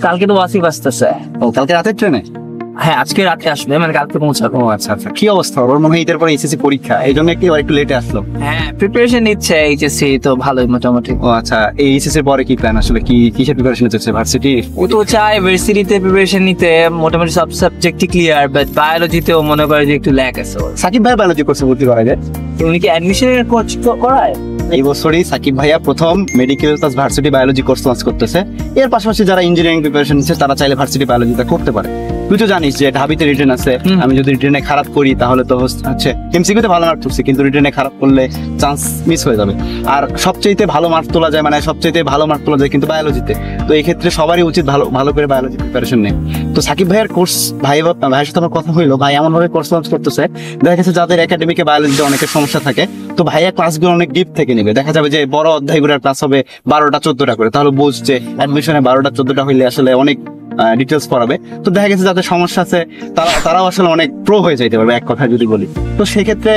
কালকে তো ওয়াসিফ আসতেছে। ও কালকে রাতের ট্রেনে? হ্যাঁ আজকে রাতে আসবে, মানে কালকে পৌঁছাবে। ও আচ্ছা আচ্ছা, কি অবস্থা ওর? মনে হয় ঈদের পরে এইচএসসি পরীক্ষা, এই জন্য একটু লেটে আসলো। হ্যাঁ প্রিপারেশন নিচ্ছে এইচএসসি, তো ভালোই মোটামুটি। ও আচ্ছা, এই এইচএসসি এর পরে কি প্ল্যান আসলে? কি কিসের প্রিপারেশন হচ্ছে? ভার্সিটি? ও তো চায় ভার্সিটিতে প্রিপারেশন নিতে, মোটামুটি সব সাবজেক্টই ক্লিয়ার, বাট বায়োলজিতেও মনে করে যে একটু ল্যাক আছে ওর। সাকিব ভাই বায়োলজি কোর্সে ভর্তি করা যায়? উনি কি অ্যাডমিশনের কোর্স করায়? এই বছরই সাকিব ভাইয়া প্রথম medical plus varsity biology course launch করতেছে। এর পাশাপাশি যারা ইঞ্জিনিয়ারিং প্রিপারেশন নিচ্ছে তারা চাইলে ভার্সিটি বায়োলজিটা করতে পারে। তুই তো জানিস যে ঢাবিতে রিটেন আছে, আমি যদি রিটেনে খারাপ করি তাহলে তো হচ্ছে এমসিকিউতে ভালো মার্ক তুলছি, কিন্তু রিটেনে খারাপ করলে চান্স মিস হয়ে যাবে। আর সবচেয়ে ভালো মার্ক তোলা যায়, মানে সবচেয়ে ভালো মার্ক তোলা যায় কিন্তু বায়োলজিতে। তো এই ক্ষেত্রে সবারই উচিত ভালো করে বায়োলজি প্রিপারেশন নেই। তো সাকিব ভাইয়ের কোর্স ভাইয়ের সাথে আমার কথা হইলো, ভাই এমন ভাবে কোর্স লঞ্চ করতেছে, দেখা গেছে যাদের একাডেমিকে বায়োলজিতে অনেকের সমস্যা থাকে, তো ভাইয়া ক্লাসগুলো অনেক ডিপ থেকে নেবে। দেখা যাবে যে বড় অধ্যায়গুলোর ক্লাস হবে 12টা-14টা করে, তাহলে বুঝছে অ্যাডমিশনে 12টা-14টা হইলে আসলে অনেক ডিটেলস পড়াবে। তো দেখা গেছে যাদের সমস্যা আছে তারাও আসলে অনেক প্রো হয়ে যাইতে পারবে, এক কথা যদি বলি। তো সেক্ষেত্রে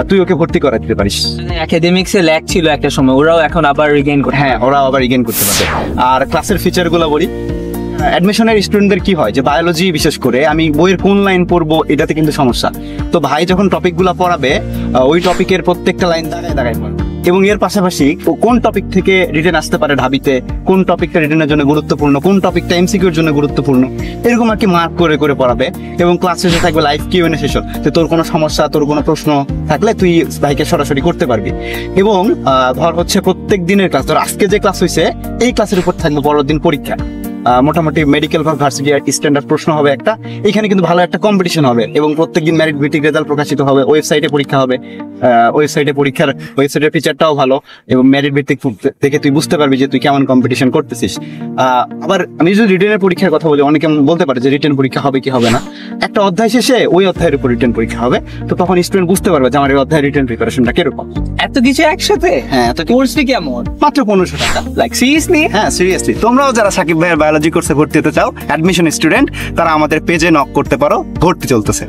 তুই ওকে ভর্তি করা দিতে পারিস। একাডেমিক্সে ল্যাক ছিল একটা সময়, ওরাও এখন আবার রিগেইন করতে। হ্যাঁ, ওরা আবার রিগেইন করতে পারবে। আর ক্লাসের ফিচার গুলো বলি, অ্যাডমিশনের স্টুডেন্টদের কি হয় যে বায়োলজি বিশেষ করে আমি বইয়ের কোন লাইন পড়বো এটাতে কিন্তু সমস্যা। তো ভাই যখন টপিকগুলো পড়াবে ওই টপিকের প্রত্যেকটা লাইন দাগায় পড়বে, এবং এর পাশাপাশি কোন টপিক থেকে রিটেন আসতে পারে ঢাবিতে, কোন টপিকটা রিটেনের জন্য গুরুত্বপূর্ণ, কোন টপিকটা এমসিকিউর জন্য গুরুত্বপূর্ণ, এরকম আর কি মার্ক করে করে পড়াবে। এবং ক্লাস শেষে থাকবে লাইভ কিউএনএ সেশন, যে তোর কোনো সমস্যা, তোর কোনো প্রশ্ন থাকলে তুই ভাইকে সরাসরি করতে পারবি। এবং ধর হচ্ছে প্রত্যেক দিনের ক্লাস, ধর আজকে যে ক্লাস হয়েছে এই ক্লাসের উপর থাকবে পরের দিন পরীক্ষা। মোটামুটি মেডিকেল বা ভার্সিটি স্ট্যান্ডার্ড প্রশ্ন হবে একটা, এখানে কিন্তু ভালো একটা কম্পিটিশন হবে, এবং প্রত্যেকদিন মেরিট ভিত্তিক রেজাল্ট প্রকাশিত হবে, ওয়েবসাইটে পরীক্ষা হবে। ওয়েবসাইটের ফিচারটাও ভালো, এবং মেরিট ভিত্তিক থেকে তুই বুঝতে পারবি যে তুই কেমন কম্পিটিশন করতেছিস। আবার আমি যদি রিটেনের পরীক্ষার কথা বলি, অনেকে বলতে পারে যে রিটেন পরীক্ষা হবে কি হবে না। একটা অধ্যায় শেষে ওই অধ্যায়ের উপর রিটেন পরীক্ষা হবে, তো তখন স্টুডেন্ট বুঝতে পারবে যে আমার এই অধ্যায়ের রিটেন প্রিপারেশনটা কিরকম। এত কিছু একসাথে? হ্যাঁ, কোর্স ফি কেমন? মাত্র 1500 টাকা। Like seriously? হ্যাঁ সিরিয়াসলি। তোমরাও যারা সাকিব ভাইয়ের বায়োলজি কোর্সে ভর্তি হতে চাও, অ্যাডমিশন স্টুডেন্ট, তারা আমাদের পেজে নক করতে পারো, ভর্তি চলতেছে।